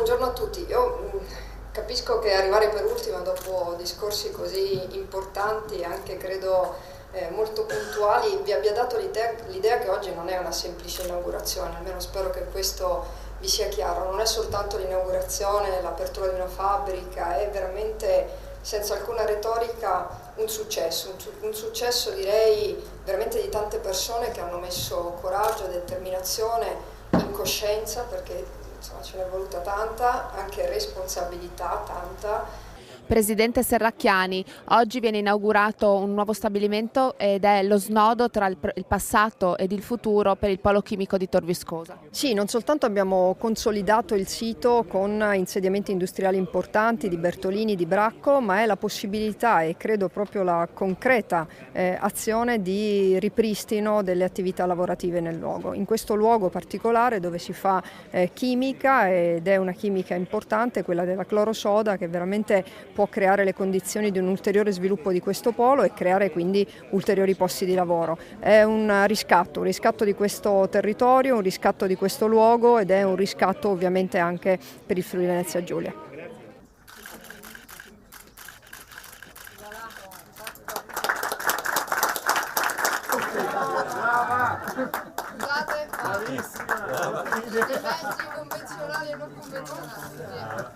buongiorno a tutti. Io capisco che arrivare per ultima dopo discorsi così importanti e anche credo molto puntuali vi abbia dato l'idea che oggi non è una semplice inaugurazione, almeno spero che questo vi sia chiaro. Non è soltanto l'inaugurazione, l'apertura di una fabbrica, è veramente senza alcuna retorica un successo direi veramente di tante persone che hanno messo coraggio, determinazione, incoscienza, perché insomma ce n'è voluta tanta, anche responsabilità tanta. Presidente Serracchiani, oggi viene inaugurato un nuovo stabilimento ed è lo snodo tra il passato ed il futuro per il polo chimico di Tor Viscosa. Sì, non soltanto abbiamo consolidato il sito con insediamenti industriali importanti di Bertolini, di Bracco, ma è la possibilità e credo proprio la concreta azione di ripristino delle attività lavorative nel luogo. In questo luogo particolare dove si fa chimica, ed è una chimica importante, quella della clorosoda, che veramente può creare le condizioni di un ulteriore sviluppo di questo polo e creare quindi ulteriori posti di lavoro. È un riscatto di questo territorio, un riscatto di questo luogo ed è un riscatto ovviamente anche per il Friuli Venezia Giulia. Scusate, bravissima! I mezzi convenzionali e non convenzionali.